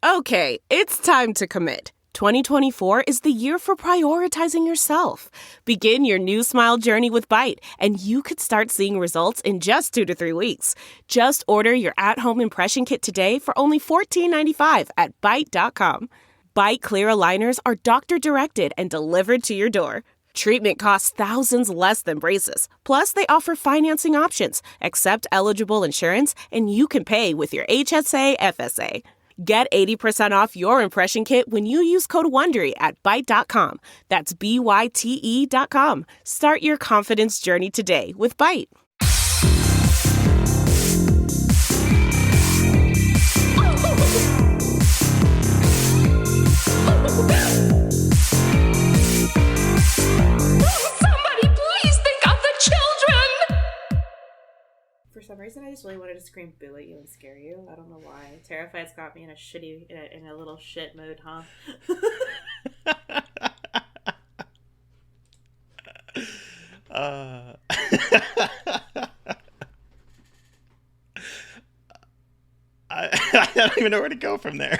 Okay, it's time to commit. 2024 is the year for prioritizing yourself. Begin your new smile journey with Byte, and you could start seeing results in just 2 to 3 weeks. Just order your at-home impression kit today for only $14.95 at Byte.com. Byte Clear aligners are doctor-directed and delivered to your door. Treatment costs thousands less than braces. Plus, they offer financing options, accept eligible insurance, and you can pay with your HSA FSA. Get 80% off your impression kit when you use code WONDERY at Byte.com. That's BYTE.com. Start your confidence journey today with Byte. Somebody please think of the children! For some reason, I just really wanted to scream boo at you and scare you. I don't know why. Terrified's got me in a little shit mood, huh? I don't even know where to go from there.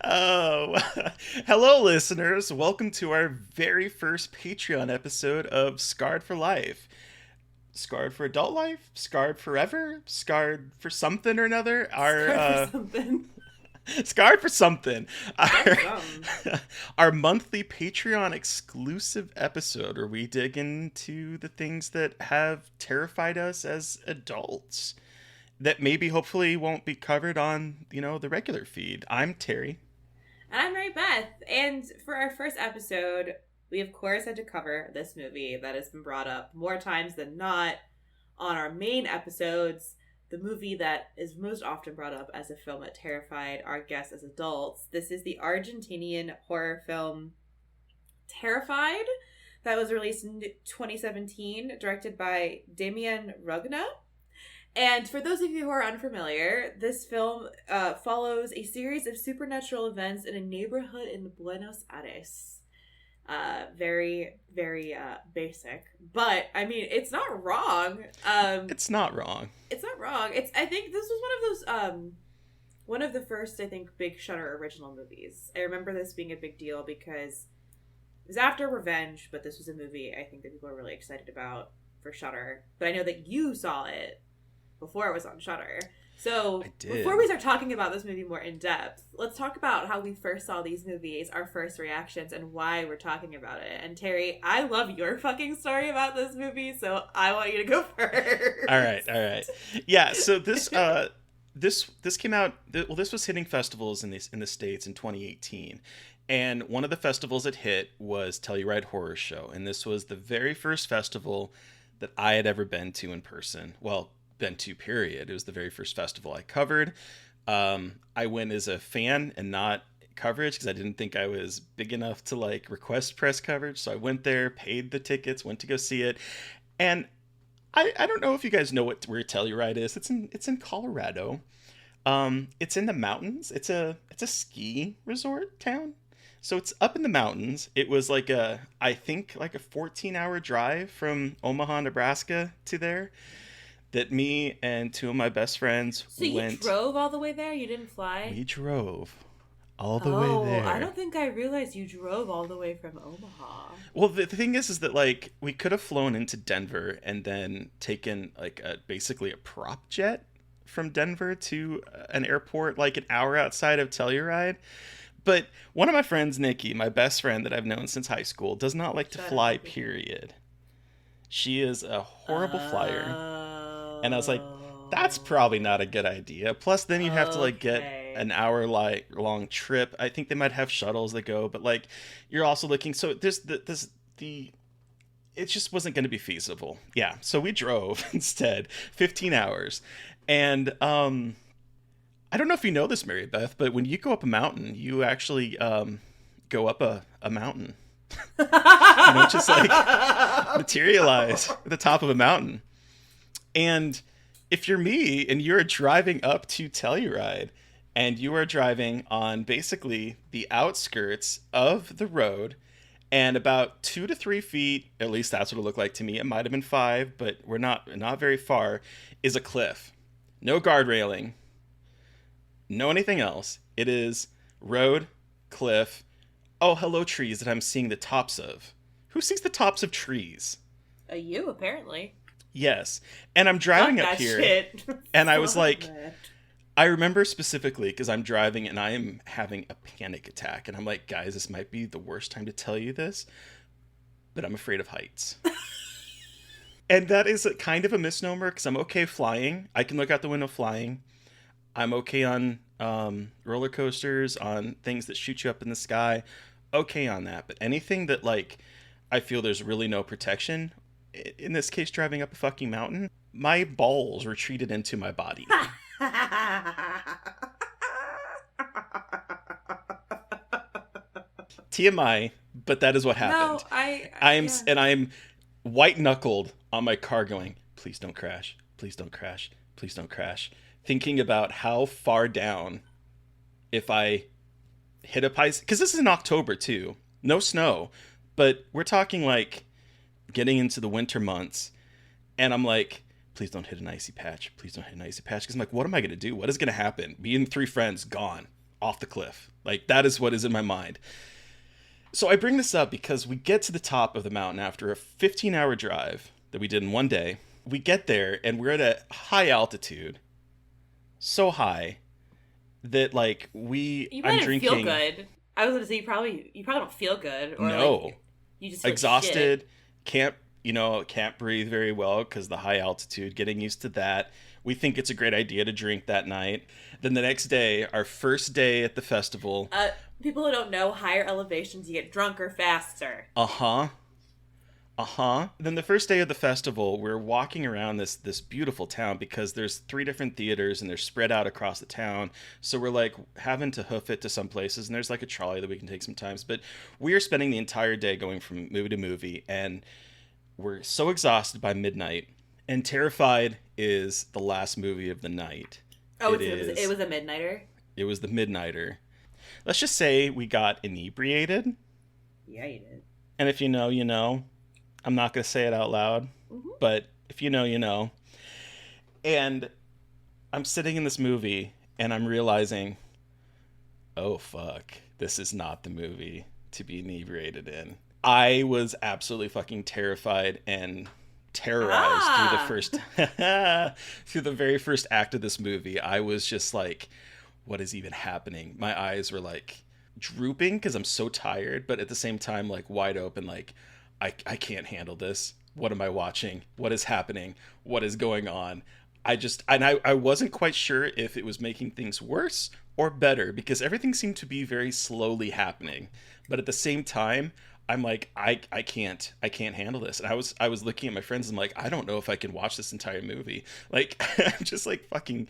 Oh, hello, listeners. Welcome to our very first Patreon episode of Scarred for Life. Scarred for adult life? Scarred forever? Scarred for something or another? Scarred for something. Scarred for something. Our monthly Patreon exclusive episode where we dig into the things that have terrified us as adults that maybe hopefully won't be covered on, the regular feed. I'm Terry. And I'm Mary Beth. And for our first episode, we of course had to cover this movie that has been brought up more times than not on our main episodes. The movie that is most often brought up as a film that terrified our guests as adults. This is the Argentinian horror film Terrified that was released in 2017, directed by Damian Rugna. And for those of you who are unfamiliar, this film follows a series of supernatural events in a neighborhood in Buenos Aires. Very, very basic. But, I mean, it's not wrong. It's not wrong. It's not wrong. I think this was one of the first, I think, big Shudder original movies. I remember this being a big deal because it was after Revenge, but this was a movie I think that people were really excited about for Shudder. But I know that you saw it before it was on Shudder. So before we start talking about this movie more in depth, let's talk about how we first saw these movies, our first reactions, and why we're talking about it. And Terry, I love your fucking story about this movie, so I want you to go first. All right. Yeah, so this came out. Well, this was hitting festivals in the States in 2018, and one of the festivals it hit was Telluride Horror Show, and this was the very first festival that I had ever been to in person. Well, been to, period. It was the very first festival I covered. I went as a fan and not coverage because I didn't think I was big enough to request press coverage. So I went there, paid the tickets, went to go see it. And I don't know if you guys know where Telluride is. It's in Colorado. It's in the mountains. It's a ski resort town. So it's up in the mountains. It was I think a 14-hour drive from Omaha, Nebraska to there. That me and two of my best friends went. So you drove all the way there? You didn't fly? We drove all the way there. I don't think I realized you drove all the way from Omaha. Well, the thing is that we could have flown into Denver and then taken basically a prop jet from Denver to an airport an hour outside of Telluride. But one of my friends, Nikki, my best friend that I've known since high school, does not like to fly, period. She is a horrible flyer. And I was like, that's probably not a good idea. Plus, then you'd have to get an hour long trip. I think they might have shuttles that go, but you're also looking. So there's it just wasn't going to be feasible. Yeah. So we drove instead 15 hours. And I don't know if you know this, Mary Beth, but when you go up a mountain, you actually go up a mountain. You don't just materialize at the top of a mountain. And if you're me and you're driving up to Telluride and you are driving on basically the outskirts of the road and about 2 to 3 feet, at least that's what it looked like to me. It might have been 5, but we're not very far, is a cliff. No guard railing. know anything else. It is road, cliff, oh, hello, trees that I'm seeing the tops of. Who sees the tops of trees? You, apparently. Yes. And I'm driving Fuck up that here, shit. and I was Fuck like, that. I remember specifically because I'm driving and I am having a panic attack. And I'm like, guys, this might be the worst time to tell you this, but I'm afraid of heights. And that is kind of a misnomer because I'm okay flying. I can look out the window flying. I'm okay on roller coasters, on things that shoot you up in the sky. Okay on that. But anything that, like, I feel there's really no protection, in this case, driving up a fucking mountain, my balls retreated into my body. TMI, but that is what happened. No, I'm white knuckled on my car going, please don't crash, please don't crash, please don't crash. Thinking about how far down if I hit a piece, because this is in October too, no snow, but we're talking like getting into the winter months, and I'm like, please don't hit an icy patch. Please don't hit an icy patch. Because I'm like, what am I going to do? What is going to happen? Me and 3 friends gone off the cliff. Like, that is what is in my mind. So I bring this up because we get to the top of the mountain after a 15-hour drive that we did in one day. We get there and we're at a high altitude. So high that, like, you I'm probably drinking. feel good. I was going to say, you probably don't feel good. Or No. like, you just feel Exhausted. Shit. Can't breathe very well because the high altitude, getting used to that. We think it's a great idea to drink that night. Then the next day, our first day at the festival. People who don't know, higher elevations, you get drunker faster. Then the first day of the festival, we're walking around this beautiful town because there's 3 different theaters and they're spread out across the town. So we're like having to hoof it to some places, and there's like a trolley that we can take sometimes. But we are spending the entire day going from movie to movie, and we're so exhausted by midnight, and Terrified is the last movie of the night. Oh, it was a midnighter? It was the midnighter. Let's just say we got inebriated. Yeah, you did. And if you know, you know. I'm not going to say it out loud, but if you know, you know. And I'm sitting in this movie, and I'm realizing, oh, fuck, this is not the movie to be inebriated in. I was absolutely fucking terrified and terrorized through the very first act of this movie. I was just like, what is even happening? My eyes were like drooping because I'm so tired, but at the same time, like wide open, like I can't handle this. What am I watching? What is happening? What is going on? I wasn't quite sure if it was making things worse or better because everything seemed to be very slowly happening. But at the same time, I'm like, I can't handle this. And I was looking at my friends and I'm like, I don't know if I can watch this entire movie. Like, I'm just like fucking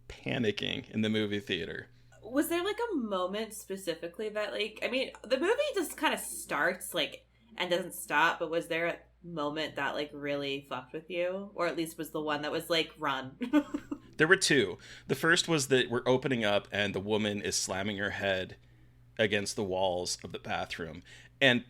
panicking in the movie theater. Was there like a moment specifically that like, I mean, the movie just kind of starts like and doesn't stop, but was there a moment that like really fucked with you? Or at least was the one that was like, run? There were 2. The first was that we're opening up and the woman is slamming her head against the walls of the bathroom. And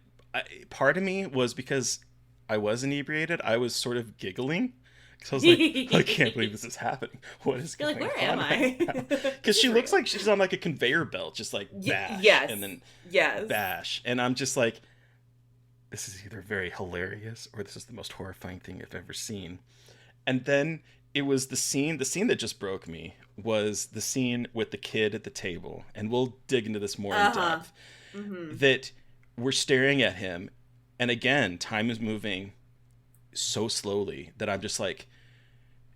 part of me was because I was inebriated, I was sort of giggling. Because I was like, I can't believe this is happening. What is going on? You're like, where am I? Because she looks like she's on like a conveyor belt, just like bash. And then bash. And I'm just like, this is either very hilarious or this is the most horrifying thing I've ever seen. And then it was the scene that just broke me was the scene with the kid at the table. And we'll dig into this more in depth. Mm-hmm. That we're staring at him. And again, time is moving so slowly that I'm just like,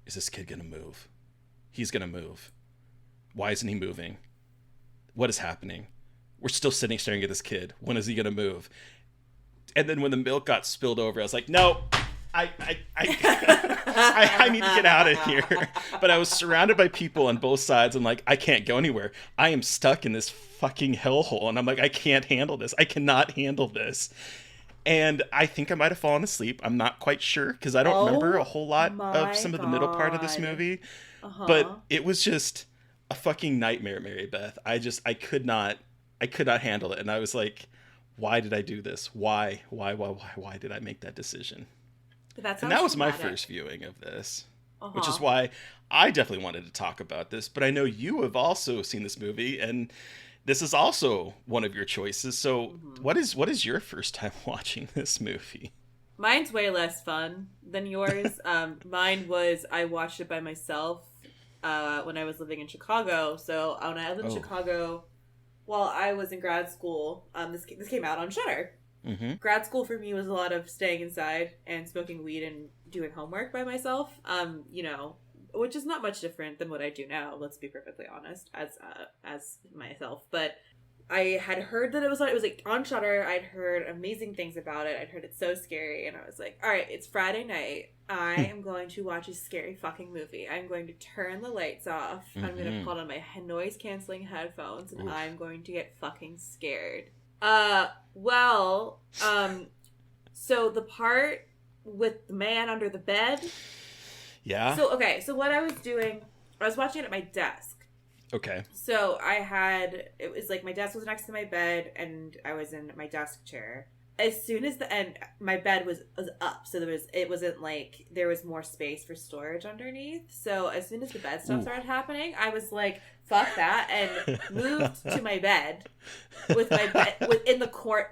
is this kid going to move? He's going to move. Why isn't he moving? What is happening? We're still sitting staring at this kid. When is he going to move? And then when the milk got spilled over, I was like, no, I need to get out of here. But I was surrounded by people on both sides. I'm like, I can't go anywhere. I am stuck in this fucking hellhole. And I'm like, I can't handle this. I cannot handle this. And I think I might have fallen asleep. I'm not quite sure because I don't remember a whole lot of some of the middle part of this movie. But it was just a fucking nightmare, Mary Beth. I could not handle it. And I was like, why did I do this? Why did I make that decision? That was my first viewing of this. which is why I definitely wanted to talk about this. But I know you have also seen this movie, and this is also one of your choices. So what is your first time watching this movie? Mine's way less fun than yours. Mine was, I watched it by myself when I was living in Chicago. So when I lived in Chicago while I was in grad school, this came out on Shudder. Mm-hmm. Grad school for me was a lot of staying inside and smoking weed and doing homework by myself. Which is not much different than what I do now. Let's be perfectly honest, as myself. But I had heard that it was like on Shudder. I'd heard amazing things about it. I'd heard it's so scary, and I was like, all right, it's Friday night. I am going to watch a scary fucking movie. I'm going to turn the lights off. Mm-hmm. I'm going to put on my noise canceling headphones, and I'm going to get fucking scared. So the part with the man under the bed. Yeah. So what I was doing, I was watching it at my desk. Okay. So it was like my desk was next to my bed, and I was in my desk chair. As soon as my bed was up, so it wasn't like there was more space for storage underneath. So as soon as the bed stuff started happening, I was like, "Fuck that!" and moved to my bed with my bed in the corner.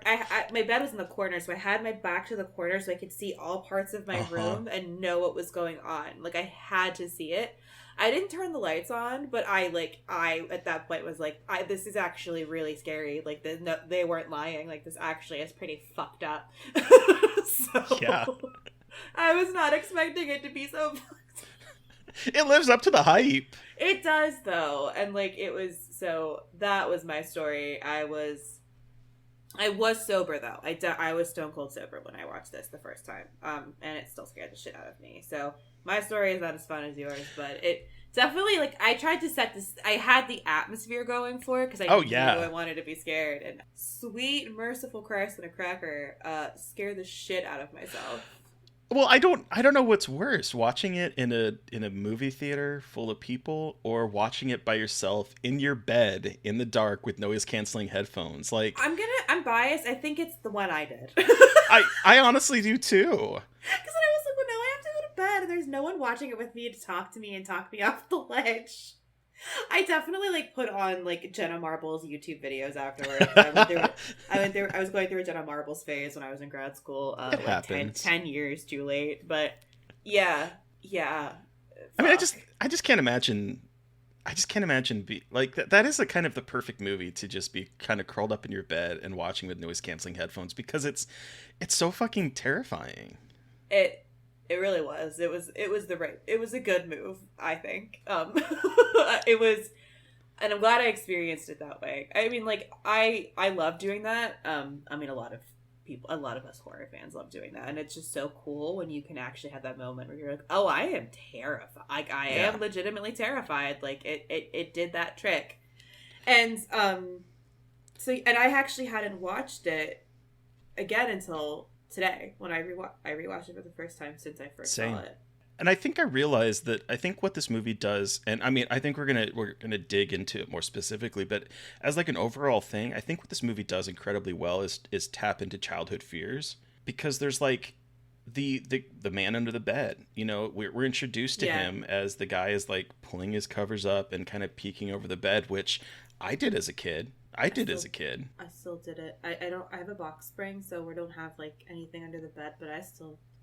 My bed was in the corner, so I had my back to the corner so I could see all parts of my room and know what was going on. Like I had to see it. I didn't turn the lights on, but I at that point was like, this is actually really scary. Like, they weren't lying. Like, this actually is pretty fucked up. So, yeah. I was not expecting it to be so fucked. It lives up to the hype. It does, though. And, like, that was my story. I was sober, though. I was stone cold sober when I watched this the first time. And it still scared the shit out of me. So my story is not as fun as yours, but it definitely, like, I tried to set this, I had the atmosphere going for it, because I knew I wanted to be scared. And sweet, merciful Christ and a cracker scared the shit out of myself. Well, I don't know what's worse, watching it in a movie theater full of people, or watching it by yourself in your bed in the dark with noise canceling headphones. Like, I'm biased. I think it's the one I did. I honestly do too. Because then I was like, well, no, I have to go to bed, and there's no one watching it with me to talk to me and talk me off the ledge. I definitely put on Jenna Marbles YouTube videos afterwards. I was going through a Jenna Marbles phase when I was in grad school. 10 years too late, but yeah. I mean, I just can't imagine. That is kind of the perfect movie to just be kind of curled up in your bed and watching with noise canceling headphones, because it's so fucking terrifying. It really was. It was a good move, I think. It was, and I'm glad I experienced it that way. I mean, I love doing that. I mean, a lot of us horror fans love doing that, and it's just so cool when you can actually have that moment where you're like, oh, I am terrified. I am legitimately terrified. Like, it did that trick. And, and I actually hadn't watched it again until today when I rewatched it for the first time since I first saw it. And I think I realized that what this movie does, and I mean, I think we're gonna dig into it more specifically, but as an overall thing, I think what this movie does incredibly well is tap into childhood fears, because there's the man under the bed. You know, we're introduced to him as the guy is pulling his covers up and kind of peeking over the bed, which I did as a kid. I still did it. I have a box spring, so we don't have anything under the bed, but I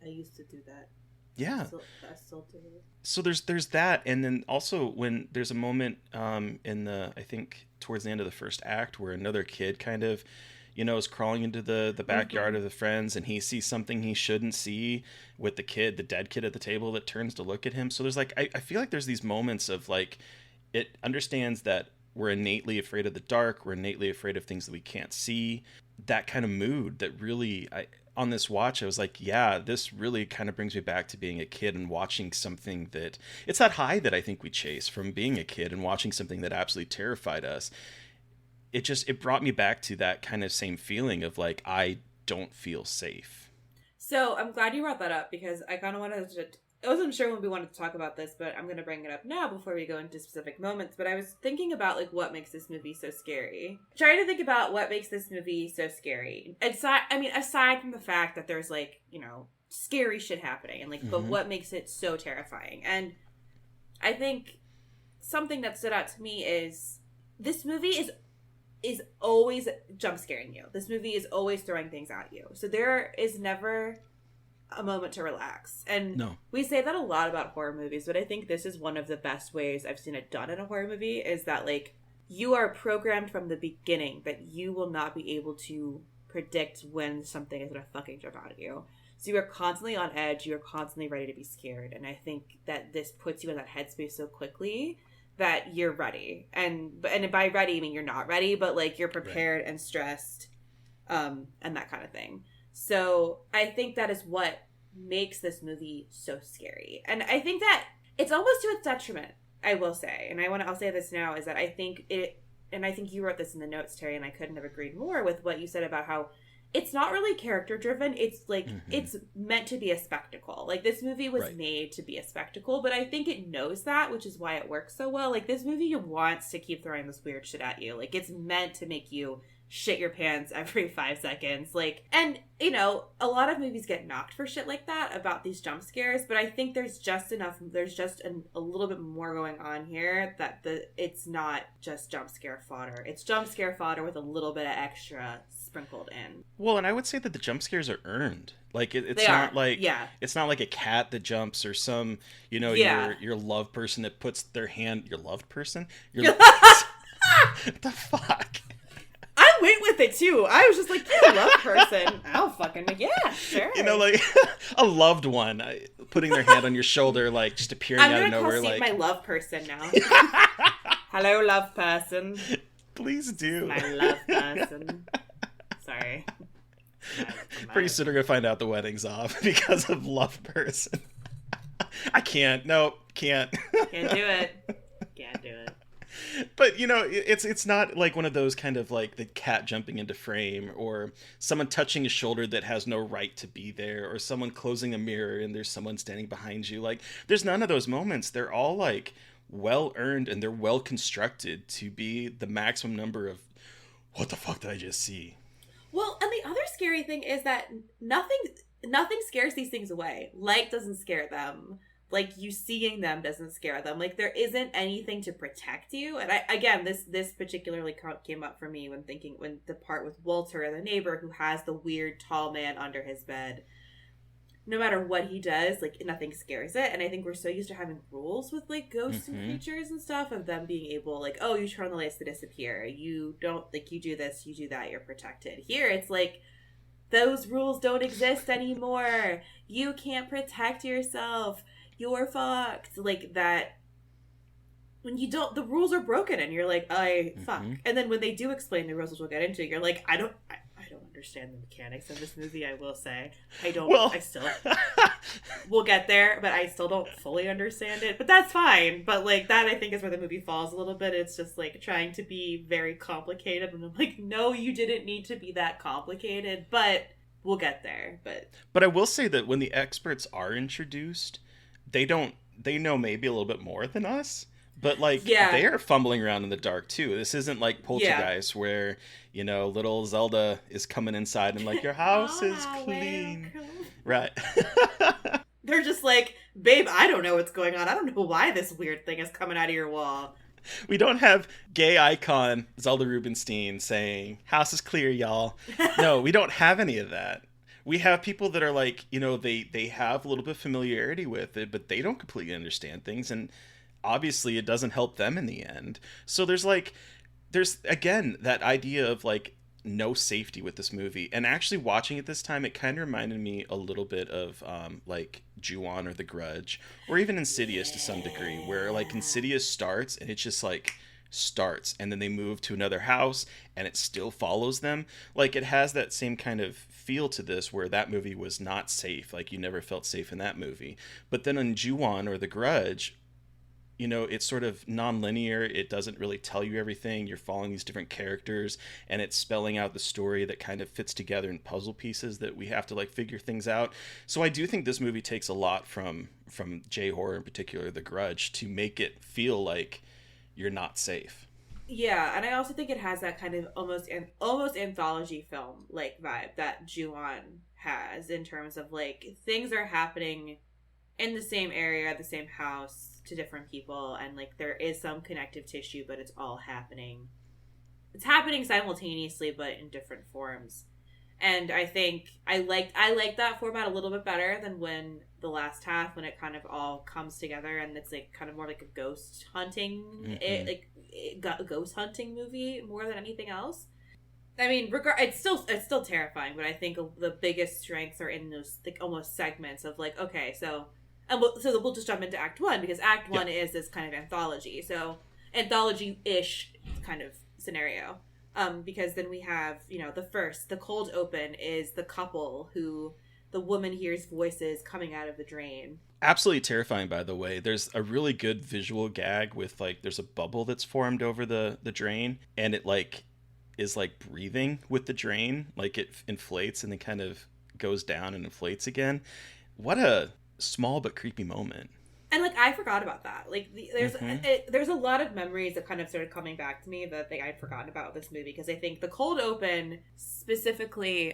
used to do that. Yeah. I still do it. So there's that, and then also when there's a moment I think towards the end of the first act where another kid kind of, is crawling into the backyard of the friends, and he sees something he shouldn't see with the dead kid at the table that turns to look at him. So there's I feel like there's these moments of it understands that we're innately afraid of the dark. We're innately afraid of things that we can't see. That kind of mood that really, on this watch, I was like, yeah, this really kind of brings me back to being a kid and watching something that, it's that high that I think we chase from being a kid and watching something that absolutely terrified us. It brought me back to that kind of same feeling of I don't feel safe. So I'm glad you brought that up, because I kind of wanted to I wasn't sure when we wanted to talk about this, but I'm going to bring it up now before we go into specific moments. But I was thinking about, like, what makes this movie so scary. Trying to think about what makes this movie so scary. Aside from the fact that there's, like, you know, scary shit happening, and, like, but what makes it so terrifying? And I think something that stood out to me is this movie is always jump scaring you. This movie is always throwing things at you. So there is never a moment to relax. And No. we say that a lot about horror movies, but I think this is one of the best ways I've seen it done in a horror movie, is that, like, you are programmed from the beginning that you will not be able to predict when something is gonna fucking jump out at you. So you are constantly on edge, you are constantly ready to be scared. And I think that this puts you in that headspace so quickly that you're ready. And by ready, I mean you're not ready, but, like, you're prepared and stressed, and that kind of thing. So I think that is what makes this movie so scary. And I think that it's almost to its detriment, I will say. And I'll say this now, is that I think it, and I think you wrote this in the notes, Terry, and I couldn't have agreed more with what you said about how it's not really character driven. It's like, it's meant to be a spectacle. Like, this movie was made to be a spectacle, but I think it knows that, which is why it works so well. Like, this movie wants to keep throwing this weird shit at you. Like, it's meant to make you shit your pants every 5 seconds. Like, and, you know, a lot of movies get knocked for shit like that about these jump scares, but I think there's just a little bit more going on here, that it's not just jump scare fodder. It's jump scare fodder with a little bit of extra sprinkled in. Well, and I would say that the jump scares are earned. Like, it's it's not like a cat that jumps, or some, you know, your love person that puts their hand, your loved person? What the fuck? I went with it too. I was just like, you love person. I'll fucking, yeah, sure. You know, like a loved one putting their hand on your shoulder, like just appearing out of nowhere. I'm gonna my love person now. Hello, love person. Please do. My love person. Sorry. Pretty soon we're gonna find out the wedding's off because of love person. I can't. No, can't. Can't do it. Can't do it. But, you know, it's not like one of those kind of like the cat jumping into frame, or someone touching a shoulder that has no right to be there, or someone closing a mirror and there's someone standing behind you. Like, there's none of those moments. They're all like well earned, and they're well constructed to be the maximum number of what the fuck did I just see? Well, and the other scary thing is that nothing scares these things away. Light doesn't scare them. Like, you seeing them doesn't scare them. Like, there isn't anything to protect you. And this particularly came up for me when the part with Walter, the neighbor who has the weird tall man under his bed. No matter what he does, like, nothing scares it. And I think we're so used to having rules with, like, ghosts and creatures and stuff, of them being able, like, oh, you turn on the lights, they disappear. You don't, like, you do this, you do that, you're protected. Here, it's like, those rules don't exist anymore. You can't protect yourself. You're fucked. Like, that, when you don't, the rules are broken, and you're like, fuck. And then when they do explain the rules, which we'll get into, you're like, I don't understand the mechanics of this movie, I will say. We'll get there, but I still don't fully understand it. But that's fine. But, like, that, I think, is where the movie falls a little bit. It's just, like, trying to be very complicated, and I'm like, no, you didn't need to be that complicated, but we'll get there. But I will say that when the experts are introduced, they know maybe a little bit more than us, but, like, they are fumbling around in the dark too. This isn't like Poltergeist where, you know, little Zelda is coming inside and like, your house is clean. Right. They're just like, babe, I don't know what's going on. I don't know why this weird thing is coming out of your wall. We don't have gay icon Zelda Rubinstein saying, house is clear, y'all. No, we don't have any of that. We have people that are like, you know, they have a little bit of familiarity with it, but they don't completely understand things. And obviously it doesn't help them in the end. So there's again, that idea of like no safety with this movie. And actually watching it this time, it kind of reminded me a little bit of like Ju-on or The Grudge, or even Insidious to some degree, where like Insidious starts and it's just like starts, and then they move to another house and it still follows them. Like, it has that same kind of feel to this, where that movie was not safe. Like, you never felt safe in that movie. But then in Ju-on or The Grudge, you know, it's sort of non-linear. It doesn't really tell you everything. You're following these different characters, and it's spelling out the story that kind of fits together in puzzle pieces that we have to like figure things out. So I do think this movie takes a lot from J-horror, in particular The Grudge, to make it feel like you're not safe. Yeah, and I also think it has that kind of almost anthology film like vibe that Ju-on has, in terms of like things are happening in the same area, the same house, to different people, and like there is some connective tissue, but it's all happening. It's happening simultaneously, but in different forms. And I think I like that format a little bit better than when the last half, when it kind of all comes together and it's like kind of more like a ghost hunting, ghost hunting movie more than anything else. I mean, it's still terrifying, but I think the biggest strengths are in those like almost segments of like, okay, so we'll just jump into Act 1, because Act 1 is this kind of anthology, so anthology-ish kind of scenario. Because then we have, you know, the cold open is the couple who the woman hears voices coming out of the drain. Absolutely terrifying, by the way. There's a really good visual gag with like, there's a bubble that's formed over the drain, and it like is like breathing with the drain, like it inflates and then kind of goes down and inflates again. What a small but creepy moment. And like, I forgot about that. Like, there's a lot of memories that kind of started coming back to me that I'd forgotten about this movie, because I think the cold open specifically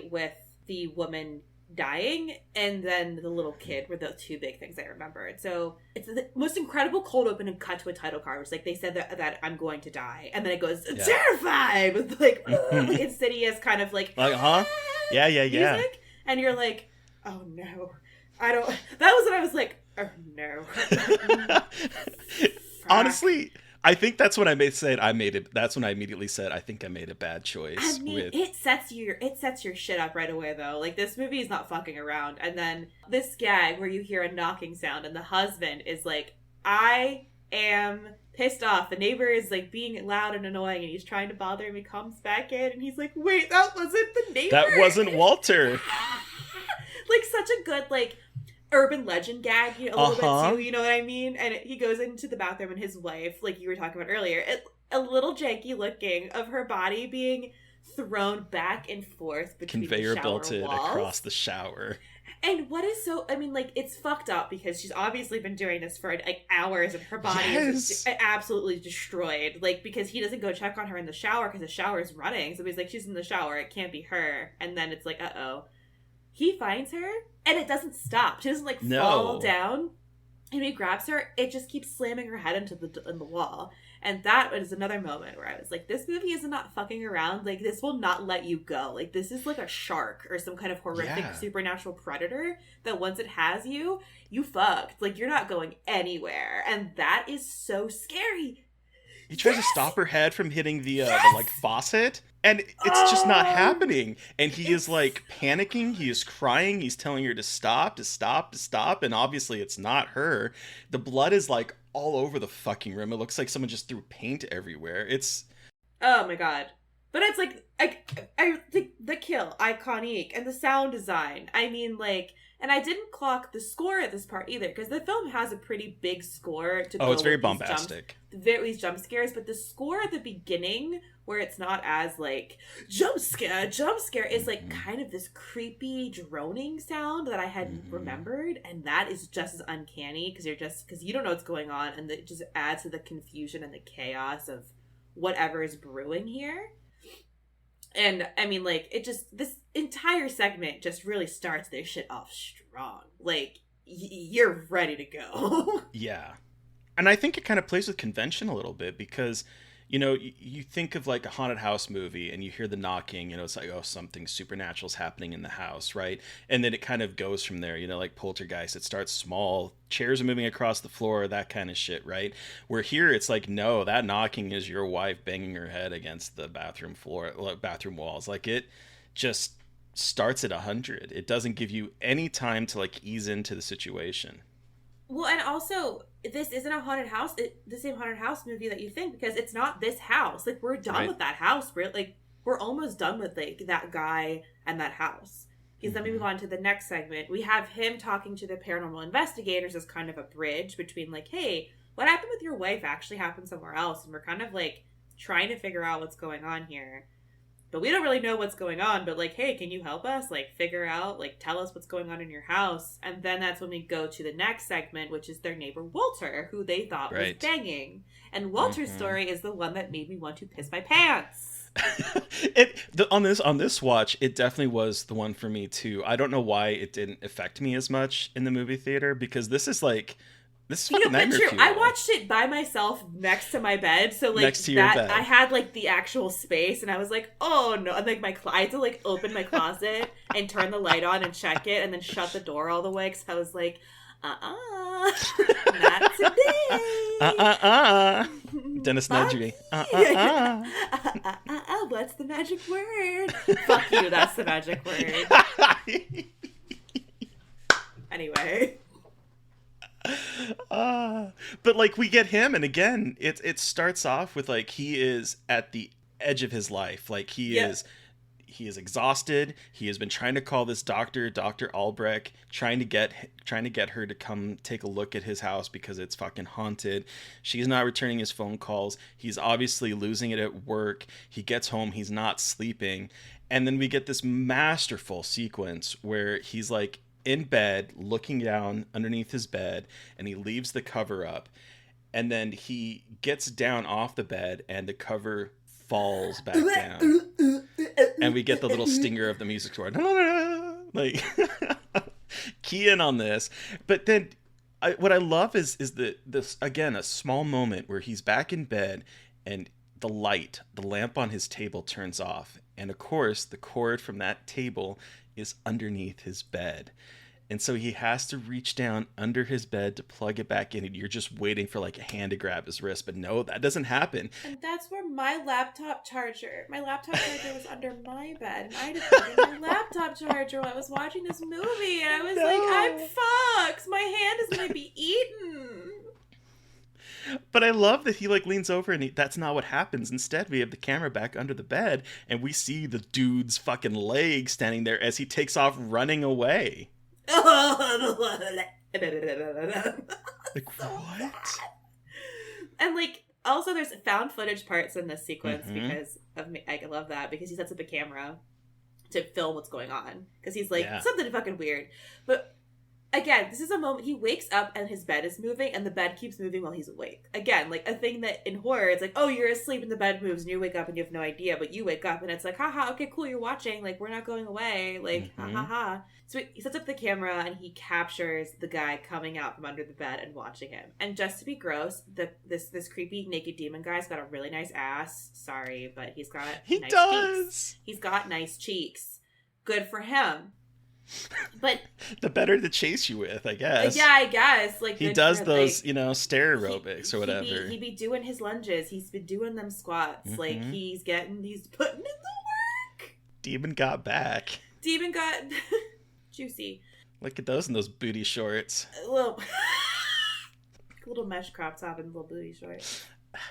with the woman dying and then the little kid were the two big things I remembered. So it's the most incredible cold open and cut to a title card, which like they said that I'm going to die, and then it goes terrified with like insidious kind of like yeah music, and you're like, oh no. That was when I was like, oh no. Honestly, I think that's when that's when I immediately said, I think I made a bad choice. I mean, it sets your shit up right away, though. Like, this movie is not fucking around. And then this gag where you hear a knocking sound and the husband is like, I am pissed off. The neighbor is like being loud and annoying and he's trying to bother him. He comes back in and he's like, wait, that wasn't the neighbor. That wasn't Walter. Like, such a good, like, urban legend gag, you know, a little bit too, you know what I mean? And he goes into the bathroom and his wife, like you were talking about earlier, a little janky looking of her body being thrown back and forth between conveyor the shower belted walls. Across the shower. And what is so, I mean, like, it's fucked up because she's obviously been doing this for like hours and her body is absolutely destroyed. Like, because he doesn't go check on her in the shower because the shower is running. So he's like, she's in the shower, it can't be her. And then it's like, uh-oh. He finds her, and it doesn't stop. She doesn't, like, fall down. And when he grabs her, it just keeps slamming her head into the wall. And that was another moment where I was like, this movie is not fucking around. Like, this will not let you go. Like, this is like a shark or some kind of horrific supernatural predator that once it has you, you fucked. Like, you're not going anywhere. And that is so scary. He tries to stop her head from hitting the like faucet, and it's just not happening. And he is like panicking. He is crying. He's telling her to stop, and obviously it's not her. The blood is like all over the fucking room. It looks like someone just threw paint everywhere. It's oh my god. But it's like I think the kill iconic and the sound design. I mean, like. And I didn't clock the score at this part either, because the film has a pretty big score to go. Oh, it's very bombastic. These jump scares, but the score at the beginning, where it's not as like jump scare, is like kind of this creepy droning sound that I hadn't remembered, and that is just as uncanny because you don't know what's going on, and it just adds to the confusion and the chaos of whatever is brewing here. And, I mean, like, this entire segment just really starts their shit off strong. Like, you're ready to go. Yeah. And I think it kind of plays with convention a little bit because, you know, you think of, like, a haunted house movie and you hear the knocking, you know, it's like, oh, something supernatural's happening in the house, right? And then it kind of goes from there, you know, like Poltergeist. It starts small, chairs are moving across the floor, that kind of shit, right? Where here it's like, no, that knocking is your wife banging her head against the bathroom walls. Like, it just starts at 100. It doesn't give you any time to, like, ease into the situation. Well, and also, this isn't a haunted house, the same haunted house movie that you think, because it's not this house. Like, we're done with that house. We're almost done with, like, that guy and that house. He's then we move on to the next segment. We have him talking to the paranormal investigators as kind of a bridge between like, hey, what happened with your wife actually happened somewhere else. And we're kind of like trying to figure out what's going on here. But we don't really know what's going on. But like, hey, can you help us? Like figure out, like tell us what's going on in your house. And then that's when we go to the next segment, which is their neighbor Walter, who they thought was banging. And Walter's story is the one that made me want to piss my pants. On this watch, it definitely was the one for me too. I don't know why it didn't affect me as much in the movie theater, because this is fucking nightmare fuel. I watched it by myself next to my bed, so like next to your bed. I had like the actual space, and I was like, oh no, and like I had to like open my closet and turn the light on and check it, and then shut the door all the way because I was like, not today. Dennis Nedry. What's the magic word? Fuck you, that's the magic word. Anyway. But like we get him, and again, it starts off with like he is at the edge of his life. Like he is exhausted. He has been trying to call this Dr. Albrecht, trying to get her to come take a look at his house because it's fucking haunted. She's not returning his phone calls. He's obviously losing it at work. He gets home, he's not sleeping. And then we get this masterful sequence where he's like in bed, looking down underneath his bed, and he leaves the cover up. And then he gets down off the bed and the cover falls back down. And we get the little stinger of the music score. Like, key in on this. But then what I love is this again, a small moment where he's back in bed and the lamp on his table turns off. And of course, the cord from that table is underneath his bed. And so he has to reach down under his bed to plug it back in, and you're just waiting for like a hand to grab his wrist. But no, that doesn't happen. And that's where my laptop charger was under my bed. And I had to plug in my laptop charger while I was watching this movie. And I was like, I'm fucked. My hand is going to be eaten. But I love that he like leans over and that's not what happens. Instead, we have the camera back under the bed and we see the dude's fucking leg standing there as he takes off running away. Like, what? And like also there's found footage parts in this sequence because of me. I love that because he sets up a camera to film what's going on because he's like something fucking weird. But again, this is a moment he wakes up and his bed is moving and the bed keeps moving while he's awake. Again, like a thing that in horror, it's like, oh, you're asleep and the bed moves and you wake up and you have no idea, but you wake up and it's like, haha, okay, cool, you're watching. Like, we're not going away. Like, ha ha ha. So he sets up the camera and he captures the guy coming out from under the bed and watching him. And just to be gross, this creepy naked demon guy's got a really nice ass. Sorry, but he's got nice cheeks. He's got nice cheeks. Good for him. But the better to chase you with, I guess. Yeah, I guess. Like he does those, stair aerobics or whatever. He be doing his lunges. He's been doing them squats. Like he's putting in the work. Demon got back. Demon got juicy. Look at those in those booty shorts. Little mesh crop top and little booty shorts.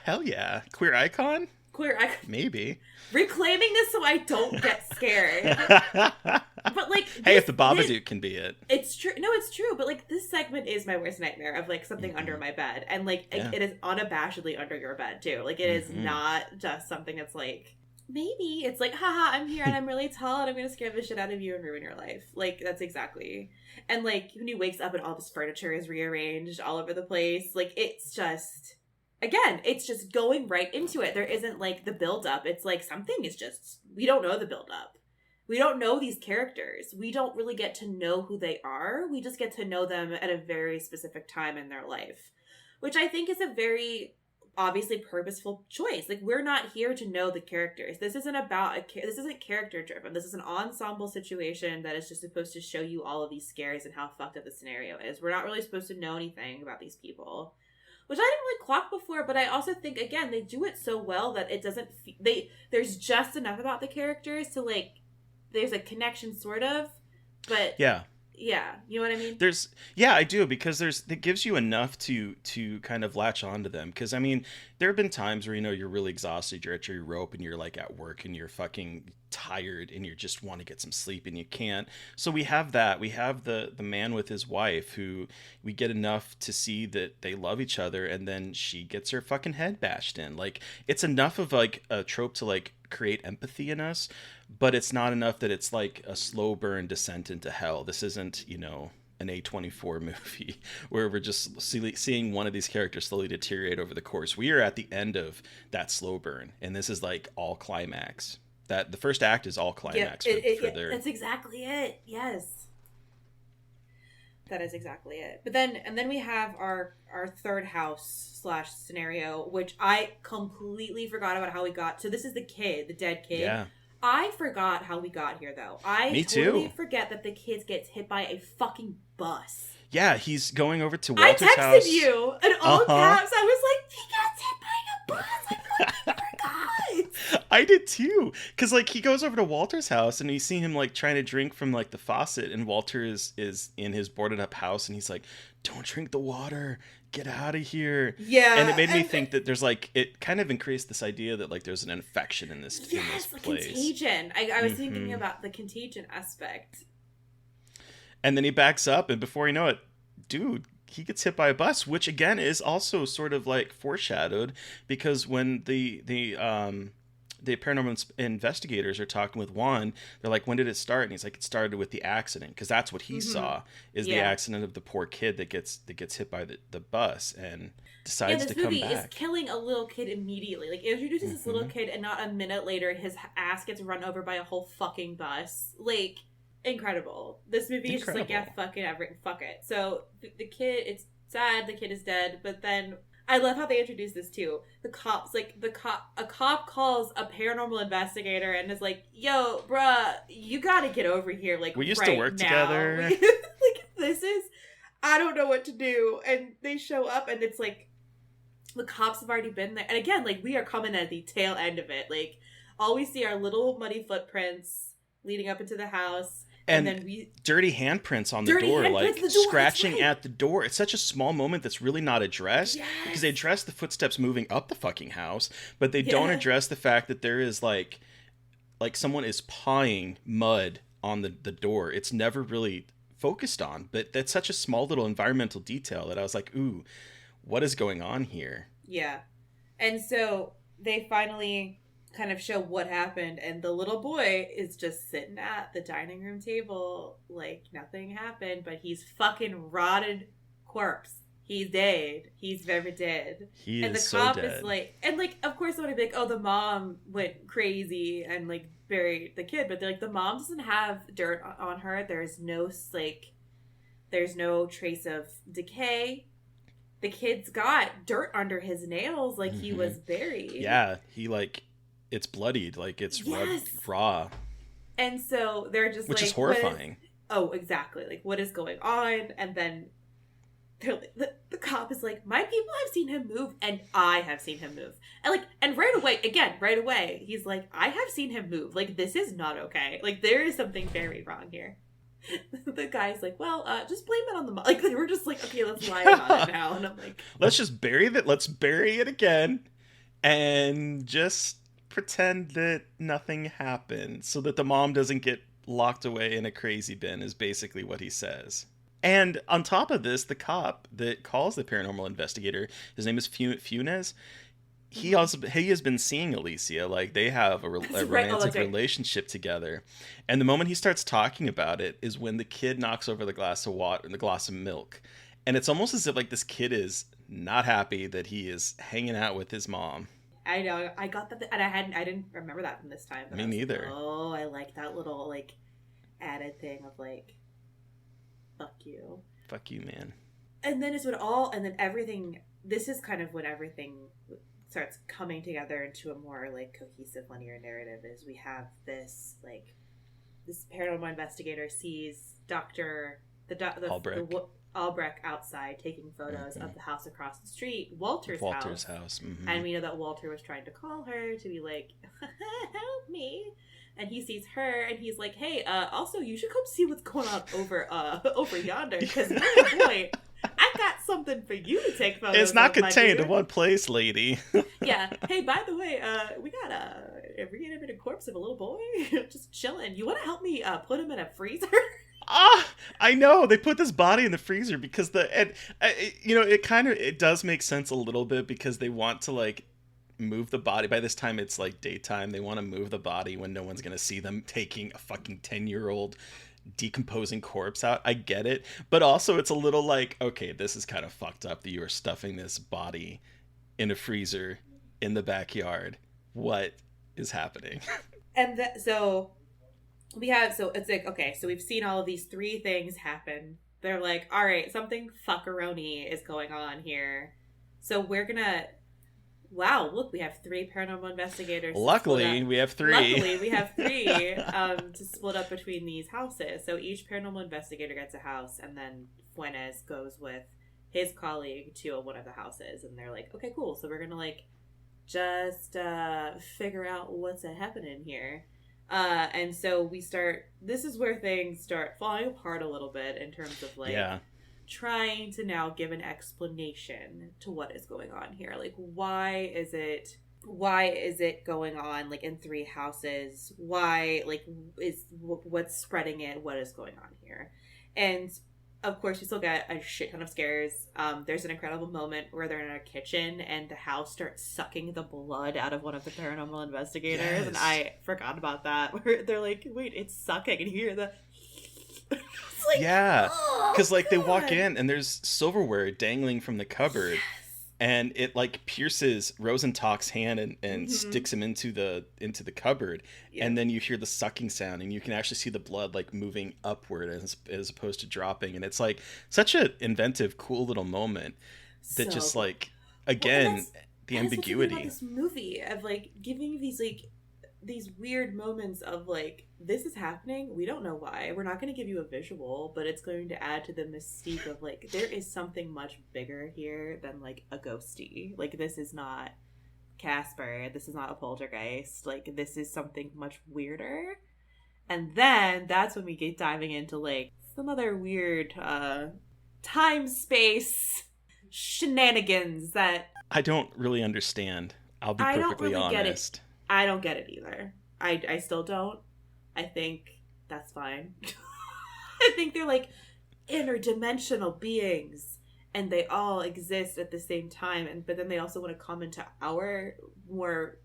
Hell yeah, queer icon. Maybe reclaiming this so I don't get scared. But like, hey, if the Babadook can be it, it's true. No, it's true. But like, this segment is my worst nightmare of like something under my bed, and like it is unabashedly under your bed too. Like it is not just something that's like maybe it's like, haha, I'm here and I'm really tall and I'm gonna scare the shit out of you and ruin your life. Like that's exactly. And like when he wakes up and all this furniture is rearranged all over the place, like it's just. Again, it's just going right into it. There isn't like the build up. It's like something is just, we don't know the build up. We don't know these characters. We don't really get to know who they are. We just get to know them at a very specific time in their life, which I think is a very obviously purposeful choice. Like we're not here to know the characters. This isn't about this isn't character driven. This is an ensemble situation that is just supposed to show you all of these scares and how fucked up the scenario is. We're not really supposed to know anything about these people. Which I didn't really clock before, but I also think, again, they do it so well that it doesn't... there's just enough about the characters to, like... There's a connection, sort of, but... Yeah. Yeah, you know what I mean? I do, because it gives you enough to kind of latch onto them. Because I mean, there have been times where you're really exhausted, you're at your rope, and you're like at work, and you're fucking tired, and you just want to get some sleep, and you can't. So we have that. We have the man with his wife, who we get enough to see that they love each other, and then she gets her fucking head bashed in. Like, it's enough of like a trope to like create empathy in us, but it's not enough that it's like a slow burn descent into hell. This isn't, an A24 movie where we're just seeing one of these characters slowly deteriorate over the course. We are at the end of that slow burn, and this is like all climax. That the first act is all climax for their... That's exactly it. Yes. That is exactly it. But then we have our third house / scenario, which I completely forgot about how we got. So this is the dead kid. Yeah. I forgot how we got here, though. Me totally too. forget that the kid gets hit by a fucking bus. Yeah, he's going over to Walter's house. I texted you in all caps. I was like, he gets hit by a bus. I forgot. I did too. Because, like, he goes over to Walter's house, and you see him, like, trying to drink from, like, the faucet, and Walter is in his boarded up house, and he's like, don't drink the water. Get out of here. Yeah. And it made me think that there's, like, it kind of increased this idea that, like, there's an infection in this place. Contagion. I was thinking about the contagion aspect. And then he backs up, and before you know it, dude, he gets hit by a bus, which again is also sort of like foreshadowed, because when the paranormal investigators are talking with Juan, they're like, when did it start? And he's like, it started with the accident, because that's what he saw, is the accident of the poor kid that gets hit by the bus and decides to come back. This movie is killing a little kid immediately. Like, it introduces this little kid, and not a minute later his ass gets run over by a whole fucking bus. Like, incredible. This movie is just like, yeah, fuck it. So the kid, it's sad, the kid is dead, but then I love how they introduce this too. The cops, a cop calls a paranormal investigator and is like, yo, bruh, you gotta get over here, like, we used right to work now. together. Like, this is, I don't know what to do. And they show up, and it's like, the cops have already been there. And again, like, we are coming at the tail end of it. Like, all we see are little muddy footprints leading up into the house. And then dirty handprints on the door, like scratching at the door. It's such a small moment that's really not addressed, because they address the footsteps moving up the fucking house, but they don't address the fact that there is like someone is pawing mud on the door. It's never really focused on, but that's such a small little environmental detail that I was like, ooh, what is going on here? Yeah. And so they finally kind of show what happened, and the little boy is just sitting at the dining room table like nothing happened, but he's fucking rotted corpse. He's dead. He's very dead. And the cop is like, and like, of course, somebody be like, oh, the mom went crazy and like buried the kid, but they're like, the mom doesn't have dirt on her. There's no trace of decay. The kid's got dirt under his nails, like he was buried. Yeah, he like, it's bloodied, like it's raw. And so they're just which is horrifying. Exactly. Like, what is going on? And then they're like, the cop is like, my people have seen him move, and I have seen him move. And right away, he's like, I have seen him move. Like, this is not okay. Like, there is something very wrong here. The guy's like, well, just blame it on the mom. Like, they were just like, okay, let's lie about it now. And I'm like, let's bury it again, and just pretend that nothing happened, so that the mom doesn't get locked away in a crazy bin, is basically what he says. And on top of this, the cop that calls the paranormal investigator, his name is Funes. He has been seeing Alicia, like they have a romantic relationship together. And the moment he starts talking about it is when the kid knocks over the glass of water and the glass of milk. And it's almost as if like this kid is not happy that he is hanging out with his mom. I know. I got that, and I didn't remember that from this time. Me neither. Oh, I like that little like added thing of like, fuck you, man. And then everything. This is kind of when everything starts coming together into a more like cohesive linear narrative. Is we have this like this paranormal investigator sees Albrecht. Albrecht outside taking photos of the house across the street, Walter's house. Mm-hmm. And we know that Walter was trying to call her to be like, help me. And he sees her, and he's like, hey, also, you should come see what's going on over yonder, because, boy, I got something for you to take photos of. It's not contained in one place, lady. Yeah. Hey, by the way, we got a reanimated corpse of a little boy just chilling. You want to help me put him in a freezer? I know they put this body in the freezer because it does make sense a little bit because they want to like move the body. By this time it's like daytime. They want to move the body when no one's gonna see them taking a fucking 10-year-old decomposing corpse out. I get it, but also it's a little like, okay, this is kind of fucked up that you are stuffing this body in a freezer in the backyard. What is happening? And so it's like, okay, so we've seen all of these 3 things happen. They're like, all right, something fuckeroni is going on here. So we're gonna, wow, look, we have 3 paranormal investigators. Luckily, we have 3. Luckily, we have 3 to split up between these houses. So each paranormal investigator gets a house, and then Fuentes goes with his colleague to one of the houses. And they're like, okay, cool. So we're going to, like, just figure out what's happening here. And so this is where things start falling apart a little bit in terms of, like, trying to now give an explanation to what is going on here. Like, why is it going on, like, in 3 houses? Why, like, what's spreading it? What is going on here? And of course, you still get a shit ton of scares. There's an incredible moment where they're in a kitchen and the house starts sucking the blood out of one of the paranormal investigators. Yes. And I forgot about that. Where they're like, wait, it's sucking. And you hear the... Like, yeah, because like they walk in and there's silverware dangling from the cupboard. Yes. And it like pierces Rosentalk's hand and sticks him into the cupboard. Yep. And then you hear the sucking sound and you can actually see the blood like moving upward as opposed to dropping. And it's like such an inventive, cool little moment that just like, again, the ambiguity. About this movie of like giving you these weird moments of like, this is happening, we don't know why, we're not going to give you a visual, but it's going to add to the mystique of like, there is something much bigger here than like a ghosty. Like, this is not Casper, this is not a poltergeist, like this is something much weirder. And then that's when we get diving into like some other weird time space shenanigans that I don't really understand. I'll be perfectly honest. I don't get it either. I still don't. I think that's fine. I think they're like interdimensional beings and they all exist at the same time, but then they also want to come into our more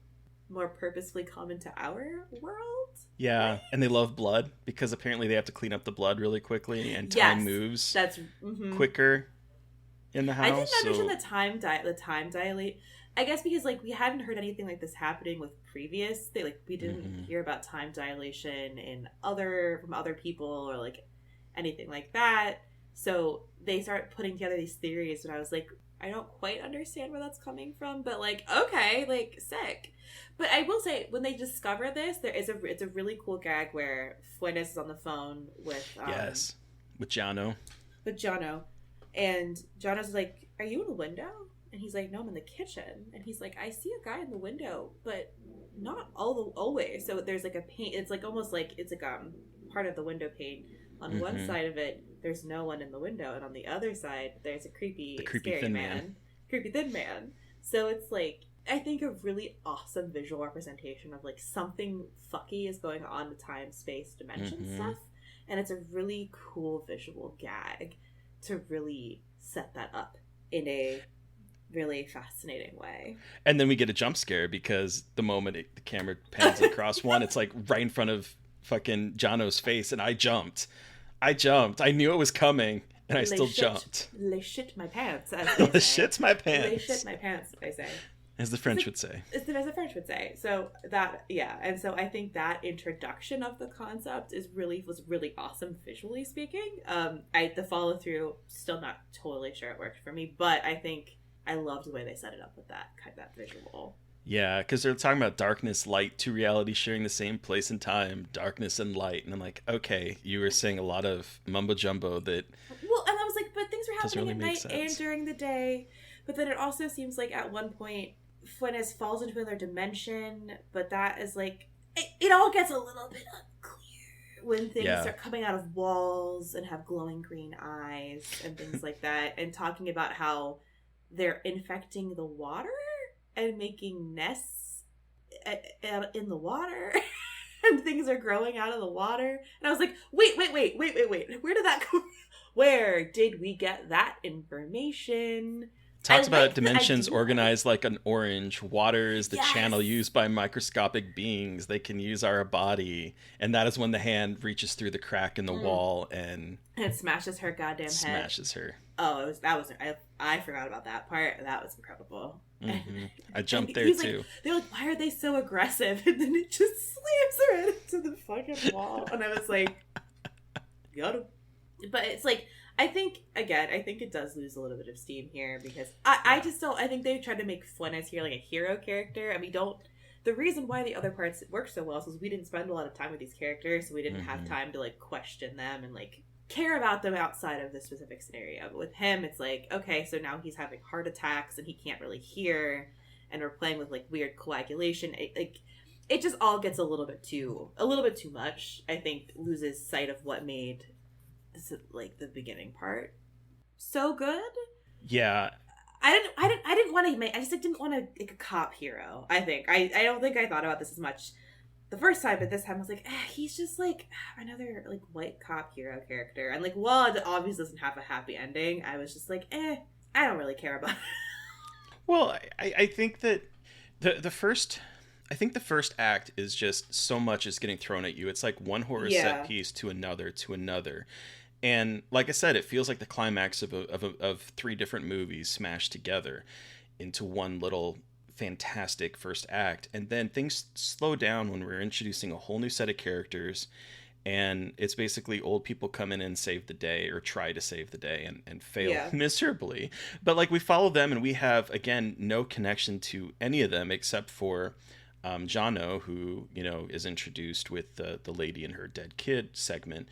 purposefully come into our world. Yeah, and they love blood because apparently they have to clean up the blood really quickly and time moves quicker in the house. I didn't understand the time dilate. I guess because like we hadn't heard anything like this happening with previous. We didn't hear about time dilation from other people or like anything like that. So they start putting together these theories, and I was like, I don't quite understand where that's coming from, but like, okay, like sick. But I will say, when they discover this, it's a really cool gag where Fuentes is on the phone with with Jono. And Jono's like, "Are you in a window?" And he's like, "No, I'm in the kitchen." And he's like, "I see a guy in the window, but not always." So there's like a pane. It's like almost like it's like part of the window pane. On one side of it, there's no one in the window, and on the other side, there's a creepy scary thin man. Creepy thin man. So it's like, I think a really awesome visual representation of like something fucky is going on with time, space, dimension stuff, and it's a really cool visual gag to really set that up in a really fascinating way. And then we get a jump scare because the moment the camera pans across one, it's like right in front of fucking Jono's face, and I jumped. I knew it was coming, and I still jumped. Les shit my pants. Les shit my pants. Les shit my pants, they say. As the French would say. As the French would say. So that, yeah. And so I think that introduction of the concept was really awesome visually speaking. The follow through, still not totally sure it worked for me, but I think I loved the way they set it up with that visual. Yeah, because they're talking about darkness, light, two realities sharing the same place and time, darkness and light. And I'm like, okay, you were saying a lot of mumbo jumbo that... Well, and I was like, but think things are Doesn't happening really at make night and sense. during the day. But then it also seems like at one point Fuentes falls into another dimension, but that is like it all gets a little bit unclear when things Yeah. start coming out of walls and have glowing green eyes and things like that, and talking about how they're infecting the water and making nests in the water. And things are growing out of the water. And I was like, wait. Where did that come? Where did we get that information? Talks I about like the dimensions idea. organized like an orange. Water is the Yes. channel used by microscopic beings. They can use our body. And that is when the hand reaches through the crack in the wall and And it smashes her goddamn head. smashes her. Oh, I forgot about that part. That was incredible. Hmm I jumped there He's too. Like, they're like, why are they so aggressive? And then it just slams her head into the fucking wall. And I was like, got him. But it's like, I think it does lose a little bit of steam here because I just don't, I think they tried to make Fuentes here like a hero character. And the reason why the other parts work so well is because we didn't spend a lot of time with these characters. So we didn't have time to like question them and like care about them outside of this specific scenario. But with him, it's like, okay, so now he's having heart attacks and he can't really hear, and we're playing with like weird coagulation. It just all gets a little bit too much. I think loses sight of what made this like the beginning part so good. Yeah. I didn't want to make. I just like, didn't want to like a cop hero. I think I don't think I thought about this as much the first time, but this time I was like, he's just like another like white cop hero character. And like, while it obviously doesn't have a happy ending, I was just like, I don't really care about it. Well, I think that the first act is just so much is getting thrown at you. It's like one horror set piece to another. And like I said, it feels like the climax of three different movies smashed together into one little fantastic first act. And then things slow down when we're introducing a whole new set of characters. And it's basically old people come in and save the day or try to save the day and fail miserably. But like we follow them and we have, again, no connection to any of them except for Jono, who, you know, is introduced with the lady and her dead kid segment.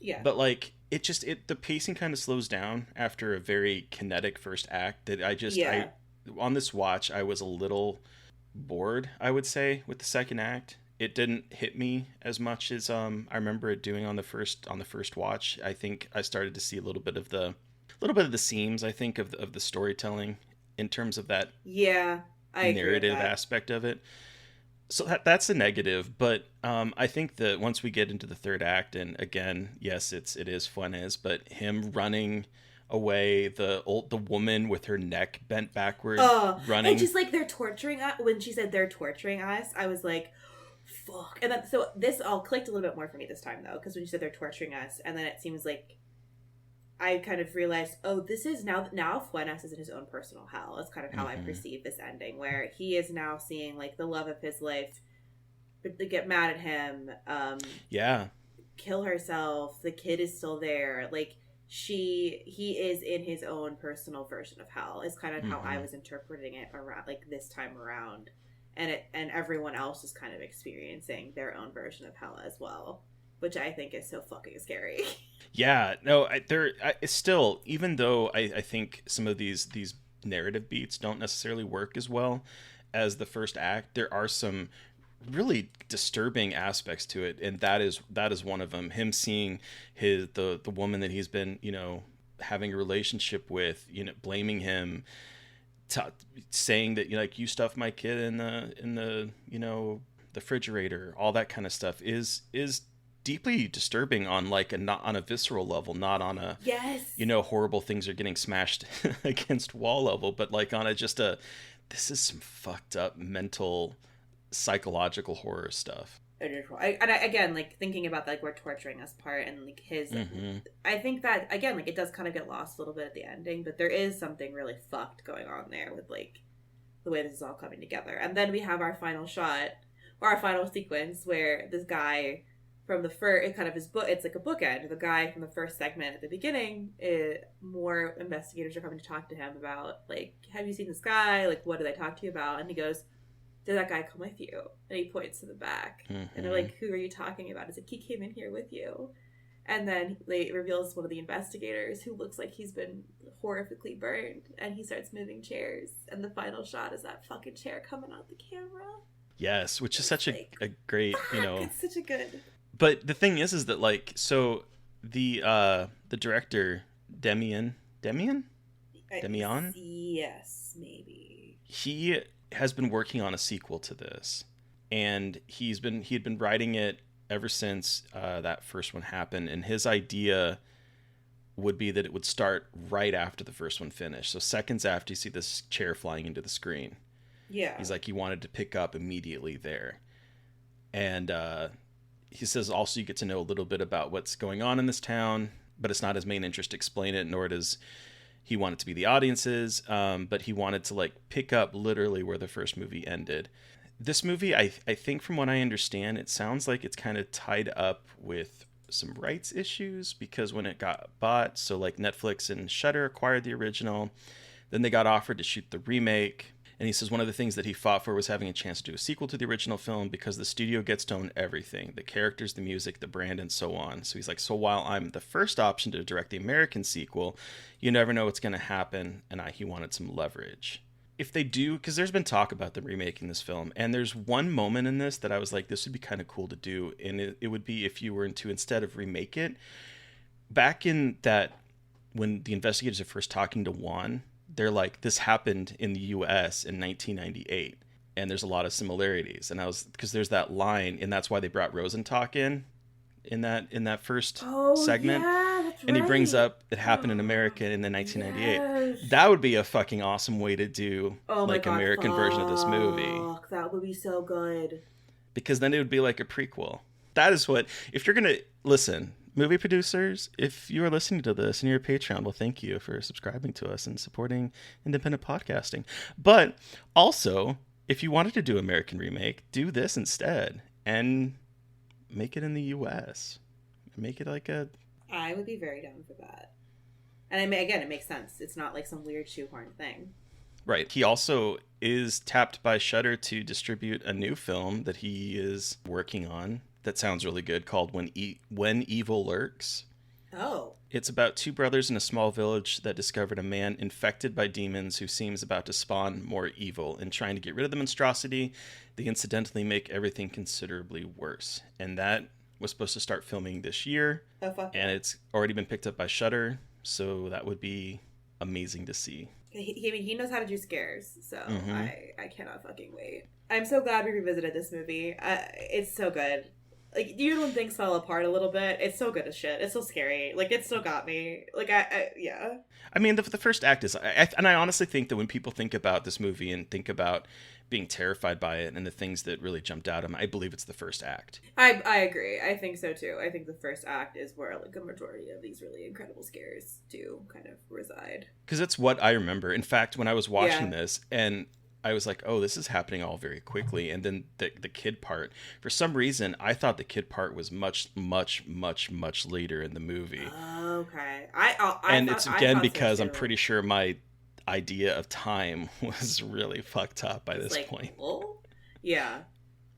Yeah. But like the pacing kind of slows down after a very kinetic first act that I on this watch I was a little bored, I would say, with the second act. It didn't hit me as much as I remember it doing on the first watch. I think I started to see a little bit of the seams, I think, of the storytelling in terms of that I narrative aspect of it. So that's a negative, but I think that once we get into the third act, and again, yes, it is Fuentes, but him running away, the woman with her neck bent backward, running, and just like they're torturing us. When she said they're torturing us, I was like, fuck. And then, so this all clicked a little bit more for me this time though, because when you said they're torturing us, and then it seems like I kind of realized, this is now Fuentes is in his own personal hell. That's kind of how I perceive this ending, where he is now seeing like the love of his life get mad at him, kill herself. The kid is still there. Like he is in his own personal version of hell. Is kind of how I was interpreting it around like this time around, and everyone else is kind of experiencing their own version of hell as well, which I think is so fucking scary. Yeah, no, it's still, even though I think some of these narrative beats don't necessarily work as well as the first act, there are some really disturbing aspects to it, and that is one of them. Him seeing the woman that he's been, you know, having a relationship with, you know, blaming him, saying that, you know, like, you stuffed my kid in the you know, the refrigerator, all that kind of stuff is deeply disturbing on like not on a visceral level, not on a you know, horrible things are getting smashed against wall level, but like on this is some fucked up mental psychological horror stuff. Again, like thinking about like we're torturing us part and like his I think that again, like it does kind of get lost a little bit at the ending, but there is something really fucked going on there with like the way this is all coming together. And then we have our final shot or our final sequence where this guy from the first, it kind of is it's like a bookend. The guy from the first segment at the beginning, more investigators are coming to talk to him about like, have you seen this guy? Like, what did I talk to you about? And he goes, did that guy come with you? And he points to the back. And they're like, who are you talking about? He's like, he came in here with you. And then it reveals one of the investigators who looks like he's been horrifically burned, and he starts moving chairs. And the final shot is that fucking chair coming out the camera. Yes, which is It's such like, a great, it's such a good. But the thing is that like, so the director Demian, Yes, maybe. he has been working on a sequel to this, and he had been writing it ever since that first one happened, and his idea would be that it would start right after the first one finished, so seconds after you see this chair flying into the screen. Yeah. He's like, he wanted to pick up immediately there. And he says also you get to know a little bit about what's going on in this town, but it's not his main interest to explain it, nor does he want it to be the audience's, but he wanted to like pick up literally where the first movie ended. This movie, I think from what I understand, it sounds like it's kind of tied up with some rights issues, because when it got bought, so like Netflix and Shudder acquired the original, then they got offered to shoot the remake. And he says one of the things that he fought for was having a chance to do a sequel to the original film, because the studio gets to own everything, the characters, the music, the brand, and so on. So he's like, so while I'm the first option to direct the American sequel, you never know what's going to happen. And he wanted some leverage. If they do, because there's been talk about them remaking this film, and there's one moment in this that I was like, this would be kind of cool to do. And it would be if you were to, instead of remake it, back in that, when the investigators are first talking to Juan, they're like, this happened in the US in 1998, and there's a lot of similarities. And I was, because there's that line, and that's why they brought Rosentalk in that first segment. Yeah, that's and he brings right. up it happened in America in the 1998. Yes. That would be a fucking awesome way to do Oh my like God, American version of this movie, fuck, that would be so good. because then it would be like a prequel. That is what, if you're gonna listen, movie producers, if you are listening to this and you're a Patreon, well, thank you for subscribing to us and supporting independent podcasting. But also, if you wanted to do American remake, do this instead and make it in the US. Make it like a... I would be very down for that. And I mean, again, it makes sense. It's not like some weird shoehorn thing. Right. He also is tapped by Shudder to distribute a new film that he is working on that sounds really good, called When Evil Lurks. Oh. It's about two brothers in a small village that discovered a man infected by demons who seems about to spawn more evil. And trying to get rid of the monstrosity, they incidentally make everything considerably worse. And that was supposed to start filming this year. Oh, fuck. And it's already been picked up by Shudder, so that would be amazing to see. He knows how to do scares, so Mhm. I cannot fucking wait. I'm so glad we revisited this movie. It's so good. Like, even when things fell apart a little bit, it's so good as shit. It's so scary. Like, it still got me. Like, yeah. I mean, the first act is... and I honestly think that when people think about this movie and think about being terrified by it and the things that really jumped out at them, I believe it's the first act. I agree. I think so, too. I think the first act is where, like, a majority of these really incredible scares do kind of reside. Because it's what I remember. In fact, when I was watching this, and I was like, oh, this is happening all very quickly. And then the kid part, for some reason, I thought the kid part was much, much, much, much later in the movie. Okay. It's again because I'm pretty sure my idea of time was really fucked up by this point. Oh? Yeah.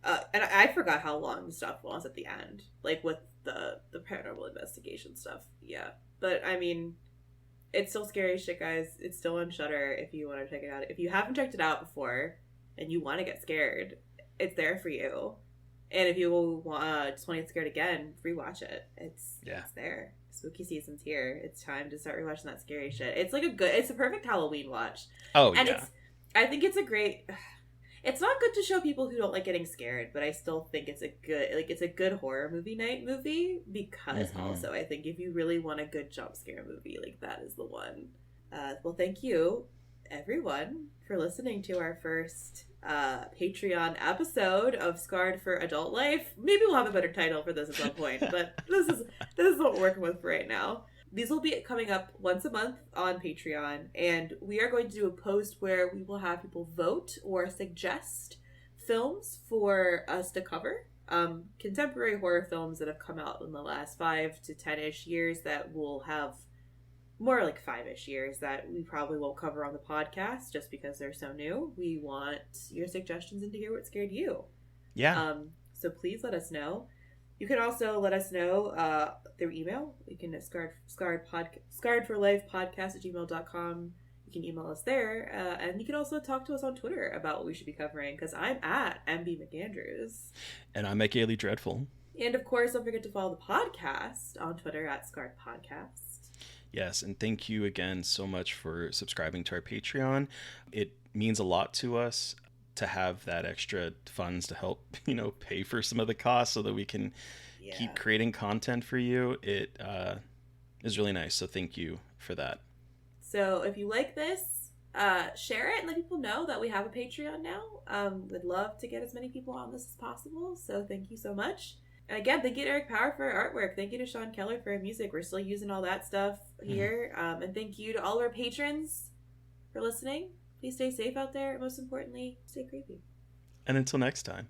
And I forgot how long the stuff was at the end. Like, with the paranormal investigation stuff. Yeah. But, I mean... It's still scary as shit, guys. It's still on Shudder if you want to check it out. If you haven't checked it out before and you want to get scared, it's there for you. And if you just want to get scared again, rewatch it. It's there. Spooky season's here. It's time to start rewatching that scary shit. It's like it's a perfect Halloween watch. Oh, and yeah. I think it's a great... It's not good to show people who don't like getting scared, but I still think it's a good horror movie because also I think if you really want a good jump scare movie, like, that is the one. Well, thank you everyone for listening to our first Patreon episode of Scarred for Adult Life. Maybe we'll have a better title for this at some point, but this is what we're working with for right now. These will be coming up once a month on Patreon, and we are going to do a post where we will have people vote or suggest films for us to cover. Contemporary horror films that have come out in the last 5 to 10-ish years that will have more like 5-ish years that we probably won't cover on the podcast just because they're so new. We want your suggestions and to hear what scared you. Yeah. So please let us know. You can also let us know through email. You can at scarredforlifepodcast@gmail.com. You can email us there. And you can also talk to us on Twitter about what we should be covering, because I'm at MB McAndrews. And I'm at Gaily Dreadful. And of course, don't forget to follow the podcast on Twitter at Scarred Podcast. Yes, and thank you again so much for subscribing to our Patreon. It means a lot to us to have that extra funds to help, pay for some of the costs so that we can keep creating content for you. It is really nice, so thank you for that. So if you like this, share it and let people know that we have a Patreon now. We'd love to get as many people on this as possible, so thank you so much. And again, thank you to Eric Power for our artwork. Thank you to Sean Keller for our music. We're still using all that stuff here. And thank you to all our patrons for listening. Please stay safe out there. Most importantly, stay creepy. And until next time.